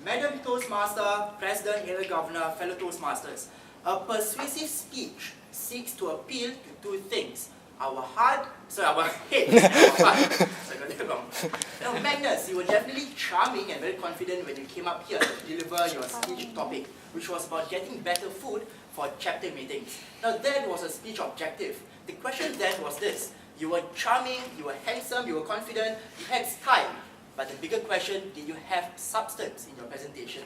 Madam Toastmaster, President, Elder Governor, fellow Toastmasters, a persuasive speech seeks to appeal to two things: our head and our heart. I got that wrong. Now, Magnus, you were definitely charming and very confident when you came up here to deliver your speech topic, which was about getting better food for chapter meetings. Now, that was a speech objective. The question then was this: you were charming, you were handsome, you were confident, you had style. But the bigger question, did you have substance in your presentation?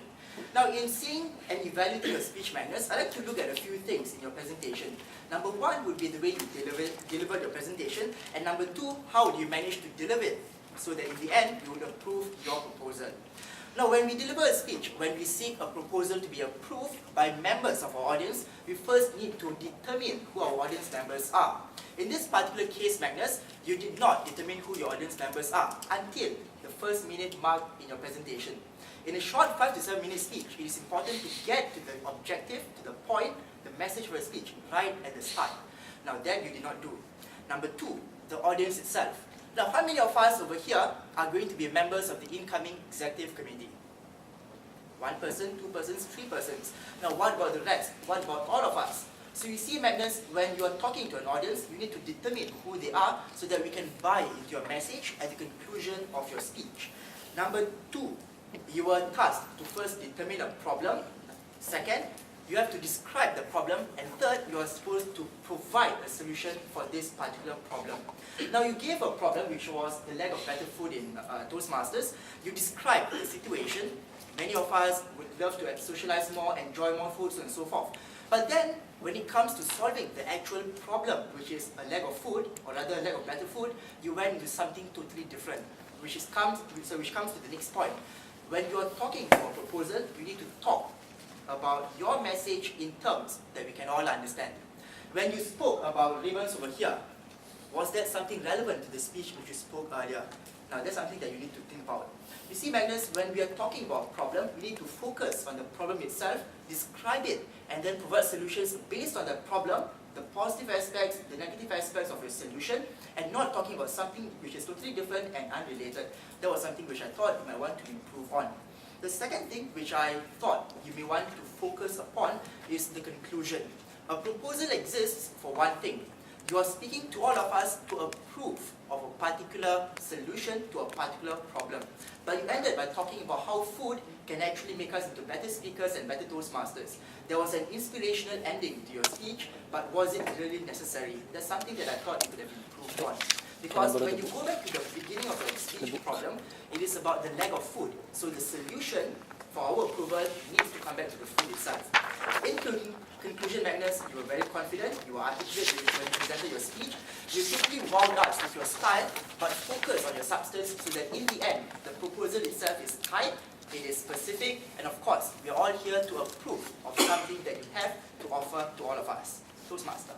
Now, in seeing and evaluating your speech, Magnus, I'd like to look at a few things in your presentation. Number one would be the way you delivered your presentation, and number two, how do you manage to deliver it so that in the end, you would approve your proposal. Now, when we deliver a speech, when we seek a proposal to be approved by members of our audience, we first need to determine who our audience members are. In this particular case, Magnus, you did not determine who your audience members are until the first minute mark in your presentation. In a short 5 to 7 minute speech, it is important to get to the objective, to the point, the message of a speech right at the start. Now, that you did not do. Number two, the audience itself. Now, how many of us over here are going to be members of the incoming executive committee? 1 person, 2 persons, 3 persons. Now, what about the rest? What about all of us? So you see, Magnus, when you are talking to an audience, you need to determine who they are so that we can buy into your message at the conclusion of your speech. Number two, you were tasked to first determine a problem. Second, you have to describe the problem. And third, you are supposed to provide a solution for this particular problem. Now, you gave a problem, which was the lack of better food in Toastmasters. You described the situation. Many of us would love to socialize more, enjoy more food, so on and so forth. But then, when it comes to solving the actual problem, which is a lack of food, or rather a lack of better food, you went into something totally different, which comes to the next point. When you are talking for a proposal, you need to talk about your message in terms that we can all understand. When you spoke about ribbons over here, was that something relevant to the speech which you spoke earlier? Now, that's something that you need to think about. You see, Magnus, when we are talking about a problem, we need to focus on the problem itself, describe it, and then provide solutions based on the problem, the positive aspects, the negative aspects of your solution, and not talking about something which is totally different and unrelated. That was something which I thought you might want to improve on. The second thing which I thought you may want to focus upon is the conclusion. A proposal exists for one thing. You are speaking to all of us to approve of a particular solution to a particular problem. But you ended by talking about how food can actually make us into better speakers and better Toastmasters. There was an inspirational ending to your speech, but was it really necessary? That's something that I thought you could have improved on. Because when you go back to the beginning of your speech problem, it is about the lack of food. So the solution for our approval needs to come back to the food itself. In conclusion, Magnus, you were very confident, you were articulate when you presented your speech. You simply wowed us with your style, but focus on your substance so that in the end, the proposal itself is tight, it is specific, and of course, we are all here to approve of something that you have to offer to all of us. Toastmaster.